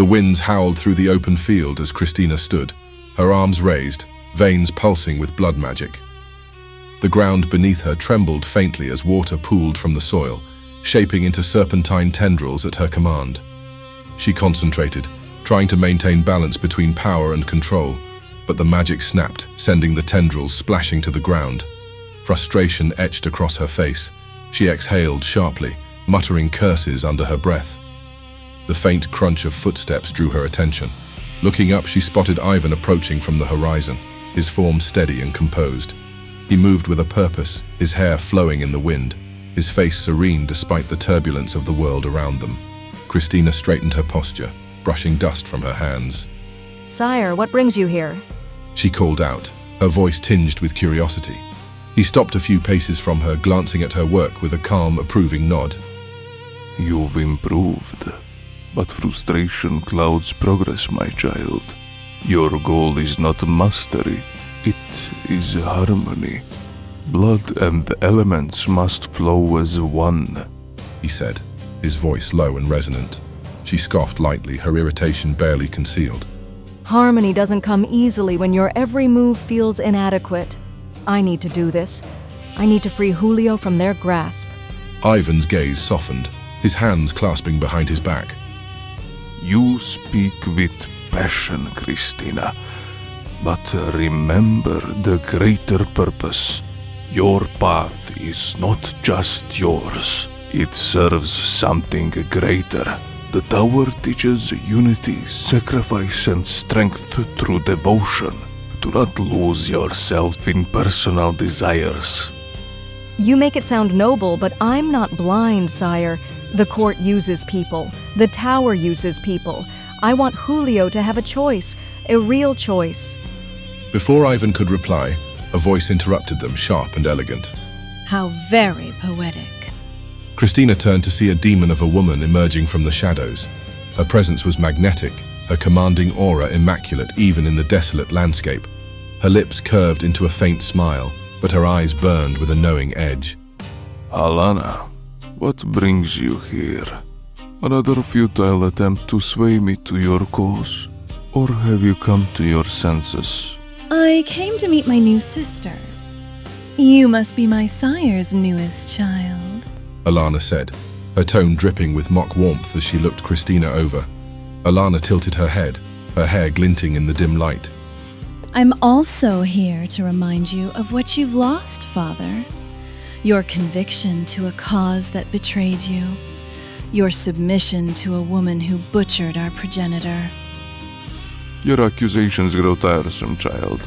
The winds howled through the open field as Christina stood, her arms raised, veins pulsing with blood magic. The ground beneath her trembled faintly as water pooled from the soil, shaping into serpentine tendrils at her command. She concentrated, trying to maintain balance between power and control, but the magic snapped, sending the tendrils splashing to the ground. Frustration etched across her face. She exhaled sharply, muttering curses under her breath. The faint crunch of footsteps drew her attention. Looking up, she spotted Ivan approaching from the horizon, his form steady and composed. He moved with a purpose, his hair flowing in the wind, his face serene despite the turbulence of the world around them. Christina straightened her posture, brushing dust from her hands. "Sire, what brings you here?" She called out, her voice tinged with curiosity. He stopped a few paces from her, glancing at her work with a calm, approving nod. You've improved, but frustration clouds progress, my child. Your goal is not mastery, it is harmony. Blood and the elements must flow as one, he said, his voice low and resonant. She scoffed lightly, her irritation barely concealed. "Harmony doesn't come easily when your every move feels inadequate. I need to do this. I need to free Julio from their grasp." Ivan's gaze softened, his hands clasping behind his back. You speak with passion, Christina, but remember the greater purpose. Your path is not just yours. It serves something greater. The tower teaches unity, sacrifice, and strength through devotion. Do not lose yourself in personal desires. You make it sound noble, but I'm not blind, sire. The court uses people. The tower uses people. I want Julio to have a choice, a real choice. Before Ivan could reply, a voice interrupted them, sharp and elegant. How very poetic. Christina turned to see a demon of a woman emerging from the shadows. Her presence was magnetic, her commanding aura immaculate even in the desolate landscape. Her lips curved into a faint smile, but her eyes burned with a knowing edge. Alana, what brings you here? Another futile attempt to sway me to your cause? Or have you come to your senses? I came to meet my new sister. You must be my sire's newest child, Alana said, her tone dripping with mock warmth as she looked Christina over. Alana tilted her head, her hair glinting in the dim light. I'm also here to remind you of what you've lost, Father. Your conviction to a cause that betrayed you. Your submission to a woman who butchered our progenitor. Your accusations grow tiresome, child.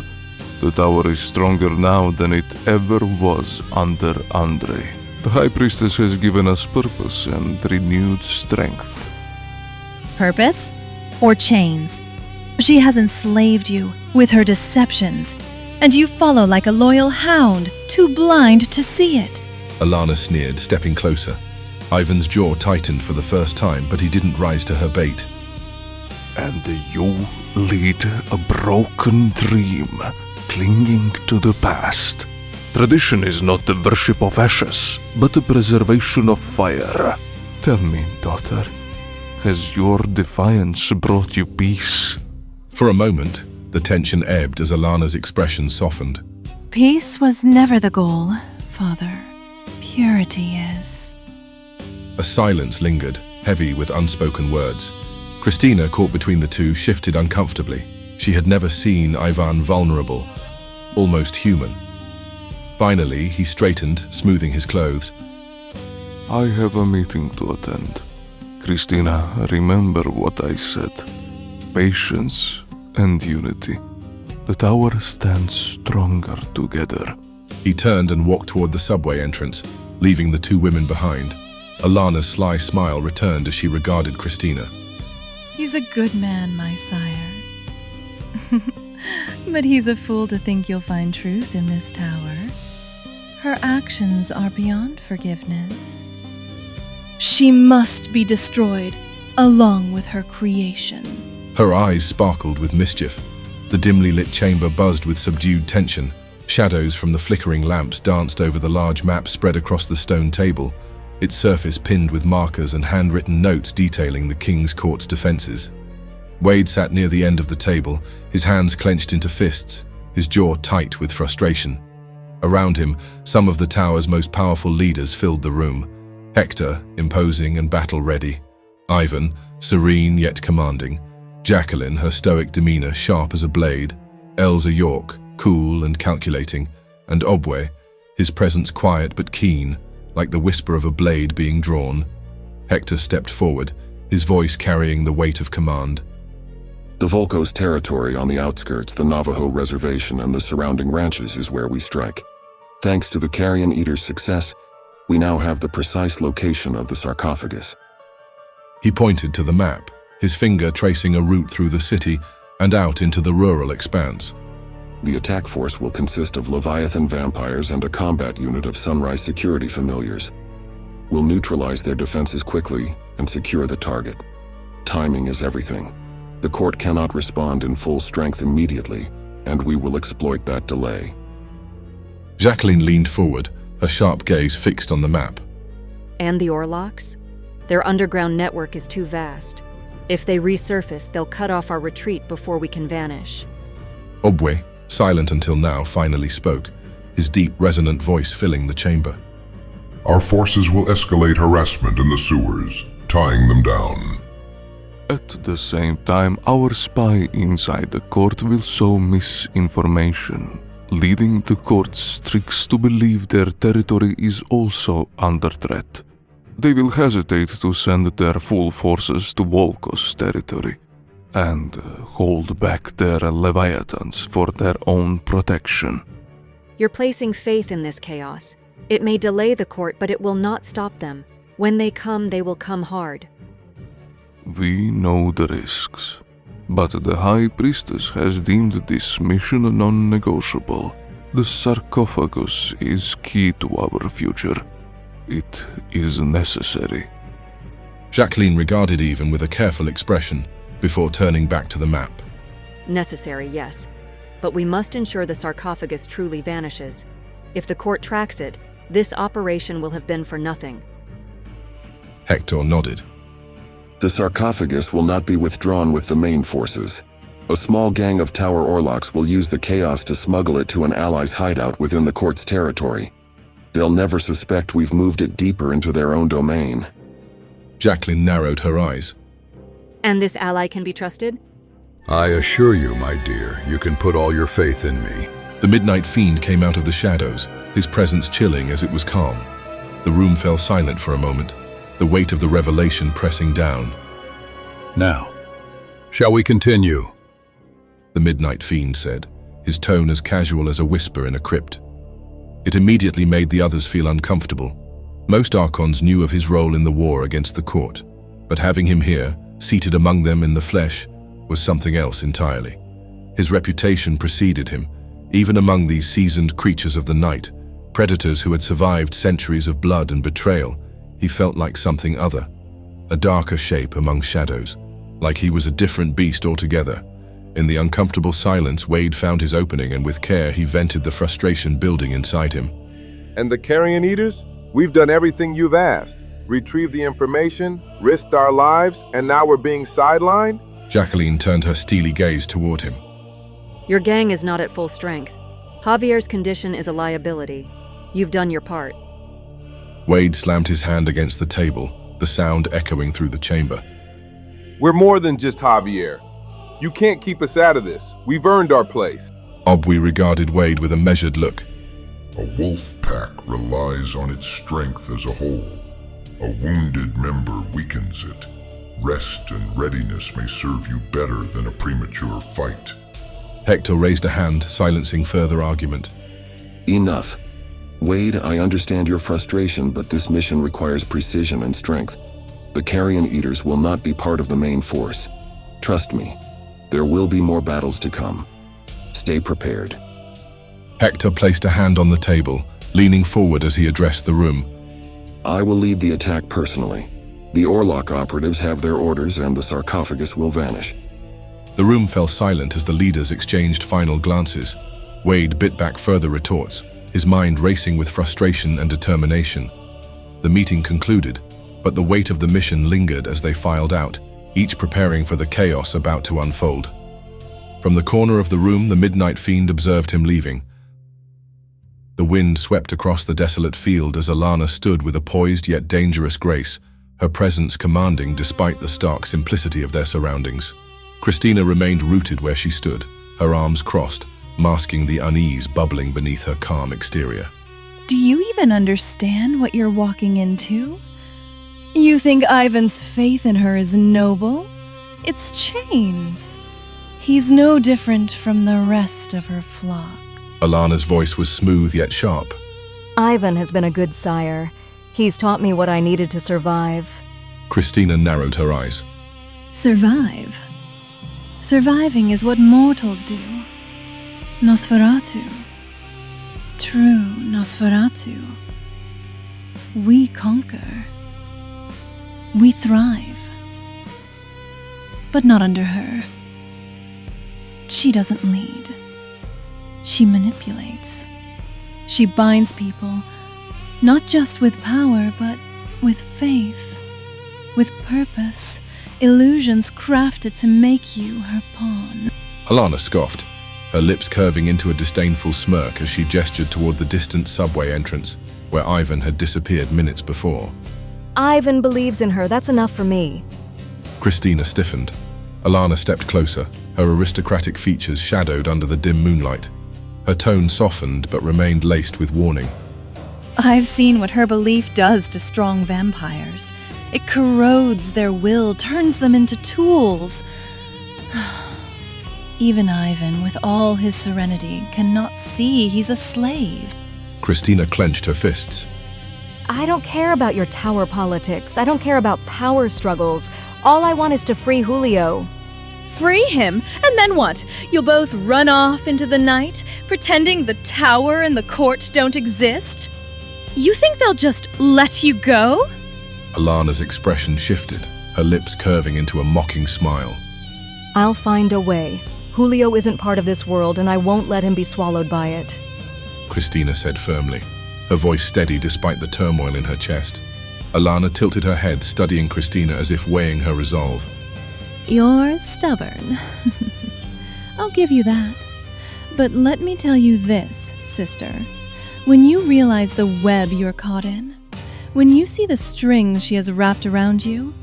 The tower is stronger now than it ever was under Andre. The High Priestess has given us purpose and renewed strength. Purpose? Or chains? She has enslaved you with her deceptions, and you follow like a loyal hound, too blind to see it. Alana sneered, stepping closer. Ivan's jaw tightened for the first time, but he didn't rise to her bait. And you lead a broken dream, clinging to the past. Tradition is not the worship of ashes, but the preservation of fire. Tell me, daughter, has your defiance brought you peace? For a moment, the tension ebbed as Alana's expression softened. Peace was never the goal, Father. Purity is. A silence lingered, heavy with unspoken words. Christina, caught between the two, shifted uncomfortably. She had never seen Ivan vulnerable, almost human. Finally, he straightened, smoothing his clothes. I have a meeting to attend. Christina, remember what I said. Patience and unity. The tower stands stronger together. He turned and walked toward the subway entrance, leaving the two women behind. Alana's sly smile returned as she regarded Christina. He's a good man, my sire. But he's a fool to think you'll find truth in this tower. Her actions are beyond forgiveness. She must be destroyed, along with her creation. Her eyes sparkled with mischief. The dimly lit chamber buzzed with subdued tension. Shadows from the flickering lamps danced over the large map spread across the stone table, its surface pinned with markers and handwritten notes detailing the King's Court's defenses. Wade sat near the end of the table, his hands clenched into fists, his jaw tight with frustration. Around him, some of the tower's most powerful leaders filled the room. Hector, imposing and battle-ready. Ivan, serene yet commanding. Jacqueline, her stoic demeanor sharp as a blade. Elsa York, cool and calculating. And Obwe, his presence quiet but keen, like the whisper of a blade being drawn. Hector stepped forward, his voice carrying the weight of command. The Volcos territory on the outskirts, the Navajo reservation and the surrounding ranches is where we strike. Thanks to the Carrion Eaters' success, we now have the precise location of the sarcophagus. He pointed to the map, his finger tracing a route through the city and out into the rural expanse. The attack force will consist of Leviathan vampires and a combat unit of Sunrise security familiars. We'll neutralize their defenses quickly and secure the target. Timing is everything. The court cannot respond in full strength immediately, and we will exploit that delay. Jacqueline leaned forward, her sharp gaze fixed on the map. And the Orlocks? Their underground network is too vast. If they resurface, they'll cut off our retreat before we can vanish. Obwe, silent until now, finally spoke, his deep, resonant voice filling the chamber. Our forces will escalate harassment in the sewers, tying them down. At the same time, our spy inside the court will sow misinformation, leading the court's strix to believe their territory is also under threat. They will hesitate to send their full forces to Volcos territory and hold back their Leviathans for their own protection. You're placing faith in this chaos. It may delay the court, but it will not stop them. When they come, they will come hard. We know the risks, but the High Priestess has deemed this mission non-negotiable. The sarcophagus is key to our future. It is necessary. Jacqueline regarded Ivan with a careful expression before turning back to the map. Necessary, yes. But we must ensure the sarcophagus truly vanishes. If the court tracks it, this operation will have been for nothing. Hector nodded. The sarcophagus will not be withdrawn with the main forces. A small gang of Tower Orlocks will use the chaos to smuggle it to an ally's hideout within the court's territory. They'll never suspect we've moved it deeper into their own domain. Jacqueline narrowed her eyes. And this ally can be trusted? I assure you, my dear, you can put all your faith in me. The Midnight Fiend came out of the shadows, his presence chilling as it was calm. The room fell silent for a moment, the weight of the revelation pressing down. Now, shall we continue? The Midnight Fiend said, his tone as casual as a whisper in a crypt. It immediately made the others feel uncomfortable. Most Archons knew of his role in the war against the court, but having him here, seated among them in the flesh, was something else entirely. His reputation preceded him, even among these seasoned creatures of the night, predators who had survived centuries of blood and betrayal. He felt like something other, a darker shape among shadows, like he was a different beast altogether. In the uncomfortable silence, Wade found his opening, and with care he vented the frustration building inside him. And the Carrion Eaters? We've done everything you've asked. Retrieved the information, risked our lives, and now we're being sidelined? Jacqueline turned her steely gaze toward him. Your gang is not at full strength. Javier's condition is a liability. You've done your part. Wade slammed his hand against the table, the sound echoing through the chamber. We're more than just Javier. You can't keep us out of this. We've earned our place. Obwe regarded Wade with a measured look. A wolf pack relies on its strength as a whole. A wounded member weakens it. Rest and readiness may serve you better than a premature fight. Hector raised a hand, silencing further argument. Enough. Wade, I understand your frustration, but this mission requires precision and strength. The Carrion Eaters will not be part of the main force. Trust me, there will be more battles to come. Stay prepared. Hector placed a hand on the table, leaning forward as he addressed the room. I will lead the attack personally. The Orlock operatives have their orders, and the sarcophagus will vanish. The room fell silent as the leaders exchanged final glances. Wade bit back further retorts, his mind racing with frustration and determination. The meeting concluded, but the weight of the mission lingered as they filed out, each preparing for the chaos about to unfold. From the corner of the room, the midnight fiend observed him leaving. The wind swept across the desolate field as Alana stood with a poised yet dangerous grace, her presence commanding despite the stark simplicity of their surroundings. Christina remained rooted where she stood, her arms crossed, masking the unease bubbling beneath her calm exterior. Do you even understand what you're walking into? You think Ivan's faith in her is noble? It's chains. He's no different from the rest of her flock. Alana's voice was smooth yet sharp. Ivan has been a good sire. He's taught me what I needed to survive. Christina narrowed her eyes. Survive? Surviving is what mortals do. Nosferatu. True Nosferatu. We conquer. We thrive. But not under her. She doesn't lead. She manipulates. She binds people, not just with power, but with faith, with purpose, illusions crafted to make you her pawn. Alana scoffed, her lips curving into a disdainful smirk as she gestured toward the distant subway entrance, where Ivan had disappeared minutes before. Ivan believes in her, that's enough for me. Christina stiffened. Alana stepped closer, her aristocratic features shadowed under the dim moonlight. Her tone softened but remained laced with warning. I've seen what her belief does to strong vampires. It corrodes their will, turns them into tools. Even Ivan, with all his serenity, cannot see he's a slave. Christina clenched her fists. I don't care about your tower politics. I don't care about power struggles. All I want is to free Julio. Free him? And then what? You'll both run off into the night, pretending the tower and the court don't exist? You think they'll just let you go? Alana's expression shifted, her lips curving into a mocking smile. I'll find a way. Julio isn't part of this world, and I won't let him be swallowed by it. Christina said firmly, her voice steady despite the turmoil in her chest. Alana tilted her head, studying Christina as if weighing her resolve. You're stubborn. I'll give you that. But let me tell you this, sister. When you realize the web you're caught in, when you see the strings she has wrapped around you,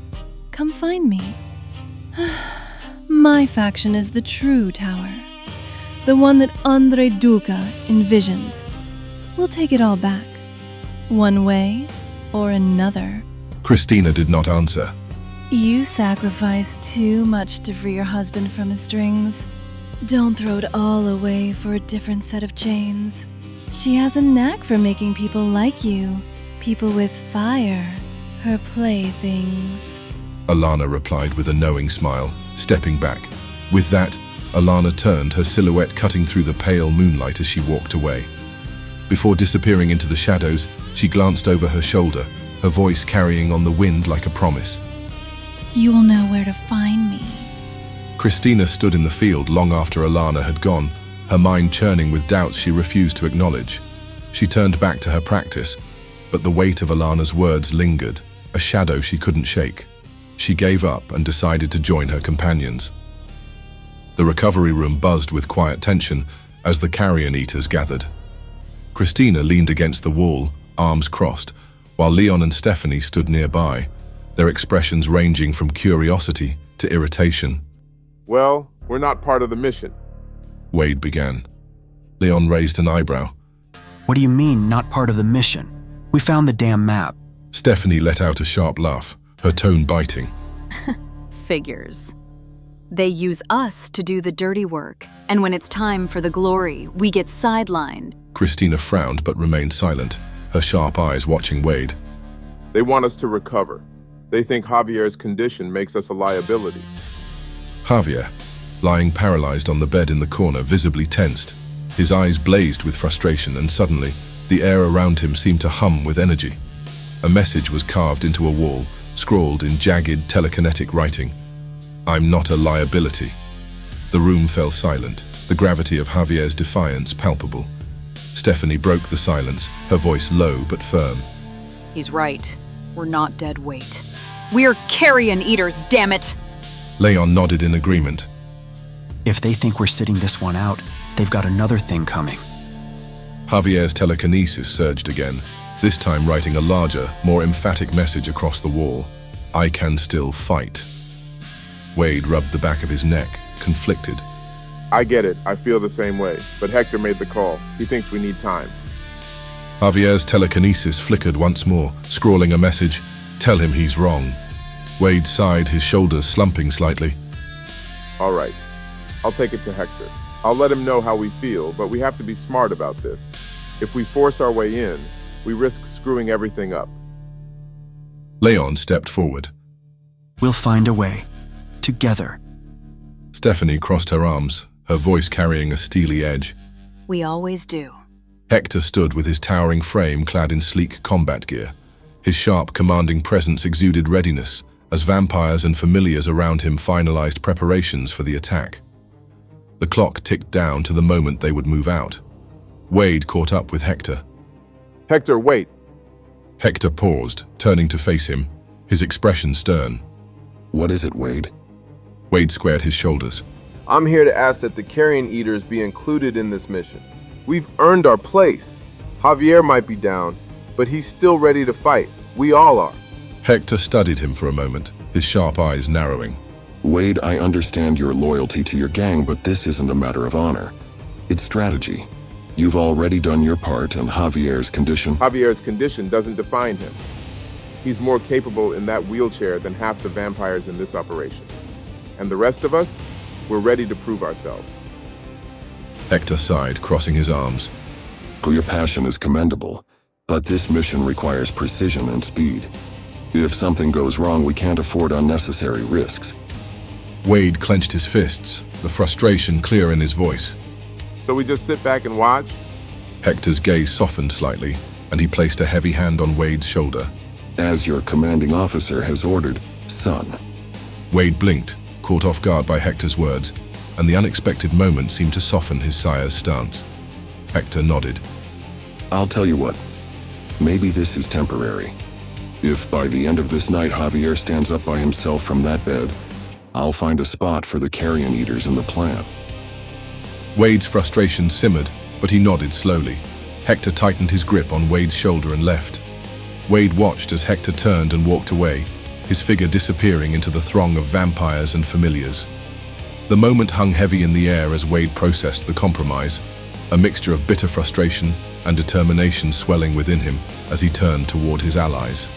come find me. My faction is the true tower, the one that Andre Duca envisioned. We'll take it all back, one way or another. Christina did not answer. You sacrificed too much to free your husband from his strings. Don't throw it all away for a different set of chains. She has a knack for making people like you, people with fire, her playthings. Alana replied with a knowing smile, stepping back. With that, Alana turned, her silhouette cutting through the pale moonlight as she walked away. Before disappearing into the shadows, she glanced over her shoulder, her voice carrying on the wind like a promise. You will know where to find me. Christina stood in the field long after Alana had gone, her mind churning with doubts she refused to acknowledge. She turned back to her practice, but the weight of Alana's words lingered, a shadow she couldn't shake. She gave up and decided to join her companions. The recovery room buzzed with quiet tension as the Carrion Eaters gathered. Christina leaned against the wall, arms crossed, while Leon and Stephanie stood nearby, their expressions ranging from curiosity to irritation. Well, we're not part of the mission. Wade began. Leon raised an eyebrow. What do you mean, not part of the mission? We found the damn map. Stephanie let out a sharp laugh, her tone biting. Figures. They use us to do the dirty work, and when it's time for the glory, we get sidelined. Christina frowned but remained silent, her sharp eyes watching Wade. They want us to recover. They think Javier's condition makes us a liability. Javier, lying paralyzed on the bed in the corner, visibly tensed. His eyes blazed with frustration, and suddenly, the air around him seemed to hum with energy. A message was carved into a wall, scrawled in jagged telekinetic writing. I'm not a liability. The room fell silent, the gravity of Javier's defiance palpable. Stephanie broke the silence, her voice low but firm. He's right. We're not dead weight. We're Carrion Eaters, damn it! Leon nodded in agreement. If they think we're sitting this one out, they've got another thing coming. Javier's telekinesis surged again, this time writing a larger, more emphatic message across the wall. I can still fight. Wade rubbed the back of his neck, conflicted. I get it. I feel the same way. But Hector made the call. He thinks we need time. Javier's telekinesis flickered once more, scrawling a message, tell him he's wrong. Wade sighed, his shoulders slumping slightly. All right. I'll take it to Hector. I'll let him know how we feel, but we have to be smart about this. If we force our way in, we risk screwing everything up. Leon stepped forward. We'll find a way. Together. Stephanie crossed her arms, her voice carrying a steely edge. We always do. Hector stood with his towering frame clad in sleek combat gear. His sharp, commanding presence exuded readiness, as vampires and familiars around him finalized preparations for the attack. The clock ticked down to the moment they would move out. Wade caught up with Hector. Hector, wait. Hector paused, turning to face him, his expression stern. What is it, Wade? Wade squared his shoulders. I'm here to ask that the Carrion Eaters be included in this mission. We've earned our place. Javier might be down, but he's still ready to fight. We all are. Hector studied him for a moment, his sharp eyes narrowing. Wade, I understand your loyalty to your gang, but this isn't a matter of honor. It's strategy. You've already done your part, and Javier's condition doesn't define him. He's more capable in that wheelchair than half the vampires in this operation. And the rest of us, we're ready to prove ourselves. Hector sighed, crossing his arms. Your passion is commendable, but this mission requires precision and speed. If something goes wrong, we can't afford unnecessary risks. Wade clenched his fists, the frustration clear in his voice. So we just sit back and watch? Hector's gaze softened slightly, and he placed a heavy hand on Wade's shoulder. As your commanding officer has ordered, son. Wade blinked, caught off guard by Hector's words, and the unexpected moment seemed to soften his sire's stance. Hector nodded. I'll tell you what, maybe this is temporary. If by the end of this night Javier stands up by himself from that bed, I'll find a spot for the Carrion Eaters in the plant. Wade's frustration simmered, but he nodded slowly. Hector tightened his grip on Wade's shoulder and left. Wade watched as Hector turned and walked away, his figure disappearing into the throng of vampires and familiars. The moment hung heavy in the air as Wade processed the compromise, a mixture of bitter frustration and determination swelling within him as he turned toward his allies.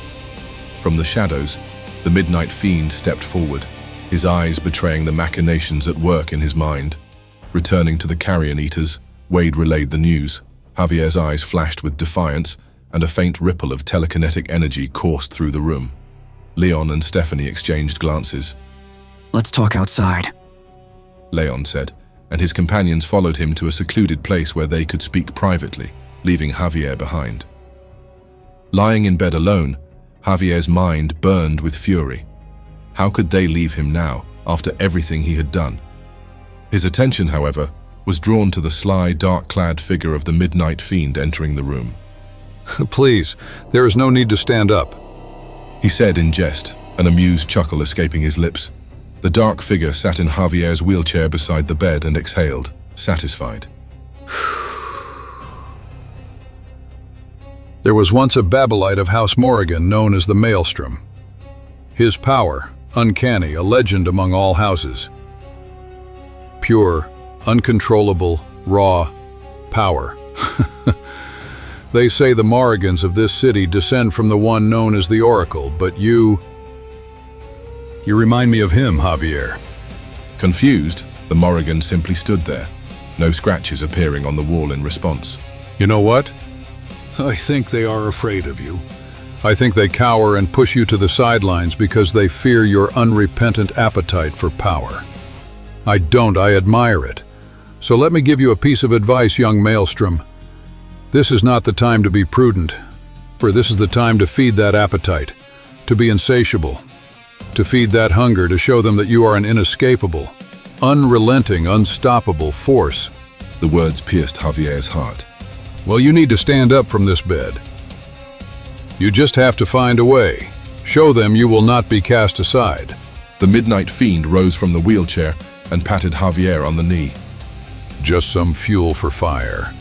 From the shadows, the Midnight Fiend stepped forward, his eyes betraying the machinations at work in his mind. Returning to the Carrion Eaters, Wade relayed the news. Javier's eyes flashed with defiance, and a faint ripple of telekinetic energy coursed through the room. Leon and Stephanie exchanged glances. Let's talk outside, Leon said, and his companions followed him to a secluded place where they could speak privately, leaving Javier behind. Lying in bed alone, Javier's mind burned with fury. How could they leave him now, after everything he had done? His attention, however, was drawn to the sly, dark-clad figure of the Midnight Fiend entering the room. Please, there is no need to stand up, he said in jest, an amused chuckle escaping his lips. The dark figure sat in Javier's wheelchair beside the bed and exhaled, satisfied. There was once a Babylite of House Morrigan known as the Maelstrom. His power, uncanny, a legend among all houses. Pure, uncontrollable, raw power. They say the Morrigans of this city descend from the one known as the Oracle, but you remind me of him, Javier. Confused, the Morrigan simply stood there, no scratches appearing on the wall in response. You know what? I think they are afraid of you. I think they cower and push you to the sidelines because they fear your unrepentant appetite for power. I don't, I admire it. So let me give you a piece of advice, young Maelstrom. This is not the time to be prudent, for this is the time to feed that appetite, to be insatiable, to feed that hunger, to show them that you are an inescapable, unrelenting, unstoppable force. The words pierced Javier's heart. Well, you need to stand up from this bed. You just have to find a way. Show them you will not be cast aside. The The midnight fiend rose from the wheelchair and patted Javier on the knee. Just some fuel for fire.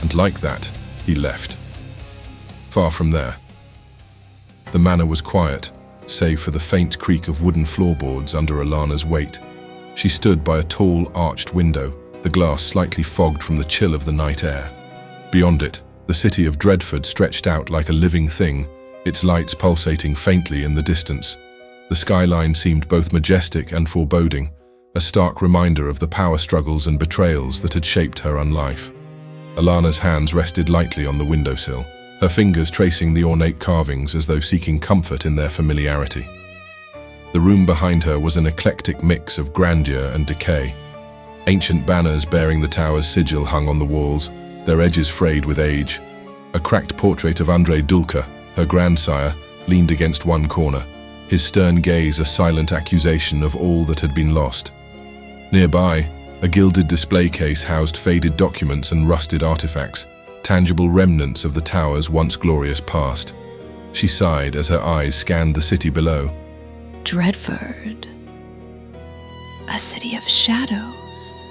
And like that, he left. Far from there. The manor was quiet, save for the faint creak of wooden floorboards under Alana's weight. She stood by a tall, arched window, the glass slightly fogged from the chill of the night air. Beyond it, the city of Dreadford stretched out like a living thing, its lights pulsating faintly in the distance. The skyline seemed both majestic and foreboding, a stark reminder of the power struggles and betrayals that had shaped her unlife. Alana's hands rested lightly on the windowsill, her fingers tracing the ornate carvings as though seeking comfort in their familiarity. The room behind her was an eclectic mix of grandeur and decay. Ancient banners bearing the tower's sigil hung on the walls, their edges frayed with age. A cracked portrait of Andrei Dulka, her grandsire, leaned against one corner, his stern gaze a silent accusation of all that had been lost. Nearby, a gilded display case housed faded documents and rusted artifacts, tangible remnants of the tower's once glorious past. She sighed as her eyes scanned the city below. Dreadford. A city of shadows.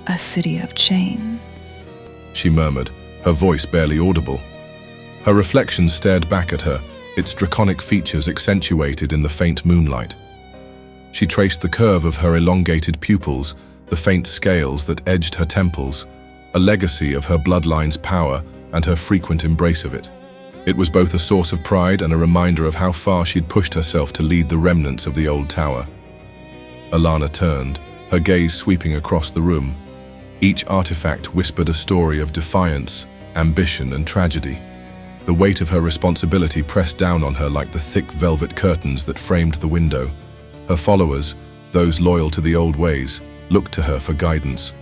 A city of chains. She murmured, her voice barely audible. Her reflection stared back at her, its draconic features accentuated in the faint moonlight. She traced the curve of her elongated pupils, the faint scales that edged her temples, a legacy of her bloodline's power and her frequent embrace of it. It was both a source of pride and a reminder of how far she'd pushed herself to lead the remnants of the old tower. Alana turned, her gaze sweeping across the room. Each artifact whispered a story of defiance, ambition, and tragedy. The weight of her responsibility pressed down on her like the thick velvet curtains that framed the window. Her followers, those loyal to the old ways, looked to her for guidance,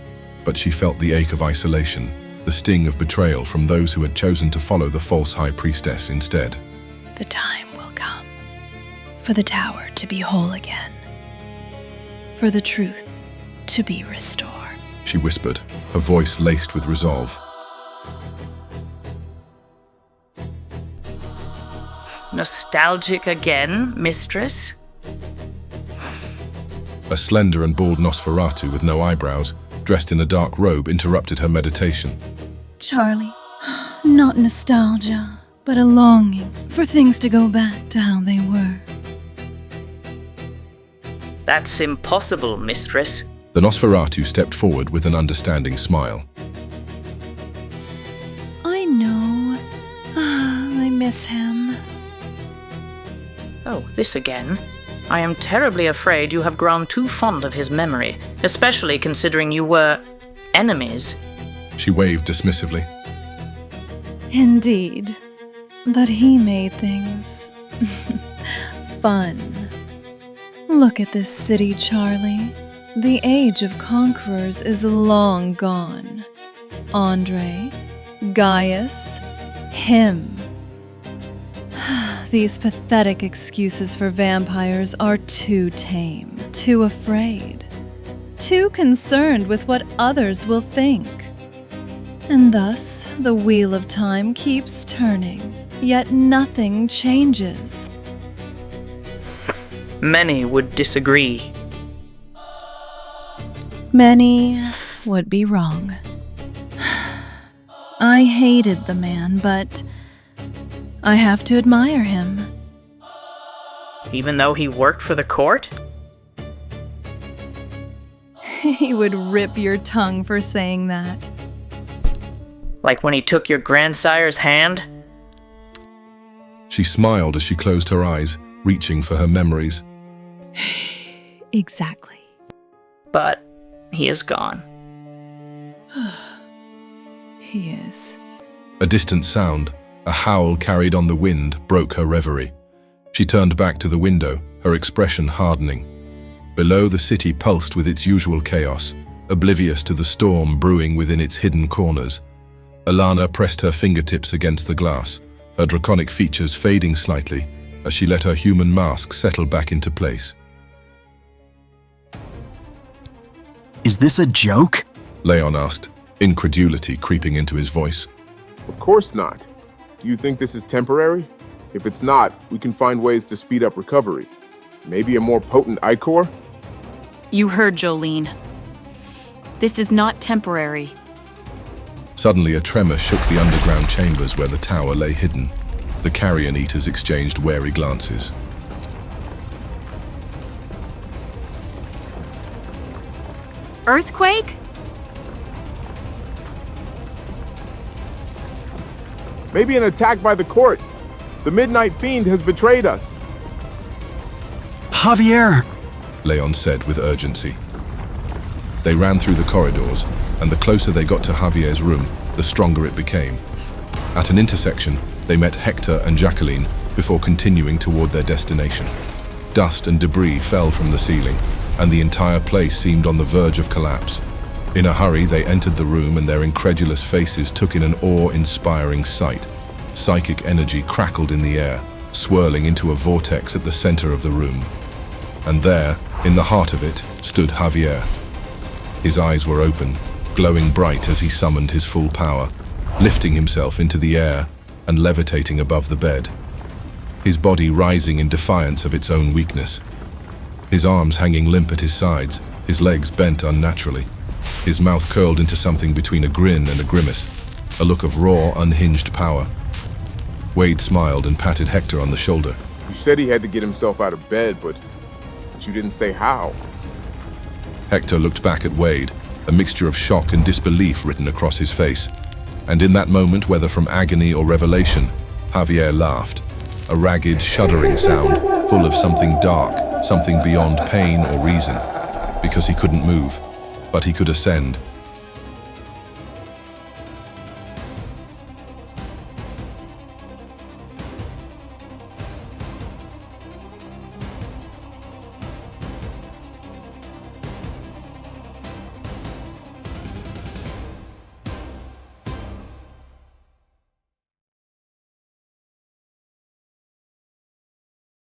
but she felt the ache of isolation, the sting of betrayal from those who had chosen to follow the false high priestess instead. The time will come for the tower to be whole again, for the truth to be restored. She whispered, her voice laced with resolve. Nostalgic again, mistress? A slender and bald Nosferatu with no eyebrows, dressed in a dark robe, interrupted her meditation. Charlie, not nostalgia, but a longing for things to go back to how they were. That's impossible, mistress. The Nosferatu stepped forward with an understanding smile. I know. I miss him. Oh, this again. I am terribly afraid you have grown too fond of his memory, especially considering you were enemies. She waved dismissively. Indeed. But he made things fun. Look at this city, Charlie. The age of conquerors is long gone. Andre, Gaius, him. These pathetic excuses for vampires are too tame, too afraid, too concerned with what others will think. And thus, the wheel of time keeps turning, yet nothing changes. Many would disagree. Many would be wrong. I hated the man, but I have to admire him. Even though he worked for the court? He would rip your tongue for saying that. Like when he took your grandsire's hand? She smiled as she closed her eyes, reaching for her memories. Exactly. But he is gone. He is. A distant sound, a howl carried on the wind, broke her reverie. She turned back to the window, her expression hardening. Below, the city pulsed with its usual chaos, oblivious to the storm brewing within its hidden corners. Alana pressed her fingertips against the glass, her draconic features fading slightly as she let her human mask settle back into place. Is this a joke? Leon asked, incredulity creeping into his voice. Of course not. Do you think this is temporary? If it's not, we can find ways to speed up recovery. Maybe a more potent ichor? You heard Jolene. This is not temporary. Suddenly, a tremor shook the underground chambers where the tower lay hidden. The Carrion Eaters exchanged wary glances. Earthquake? Maybe an attack by the court. The Midnight Fiend has betrayed us. Javier! Leon said with urgency. They ran through the corridors, and the closer they got to Javier's room, the stronger it became. At an intersection, they met Hector and Jacqueline before continuing toward their destination. Dust and debris fell from the ceiling, and the entire place seemed on the verge of collapse. In a hurry, they entered the room, and their incredulous faces took in an awe-inspiring sight. Psychic energy crackled in the air, swirling into a vortex at the center of the room. And there, in the heart of it, stood Javier. His eyes were open, glowing bright as he summoned his full power, lifting himself into the air and levitating above the bed, his body rising in defiance of its own weakness. His arms hanging limp at his sides, his legs bent unnaturally, his mouth curled into something between a grin and a grimace, a look of raw, unhinged power. Wade smiled and patted Hector on the shoulder. You said he had to get himself out of bed, but you didn't say how. Hector looked back at Wade, a mixture of shock and disbelief written across his face. And in that moment, whether from agony or revelation, Javier laughed, a ragged, shuddering sound full of something dark, something beyond pain or reason, because he couldn't move, but he could ascend,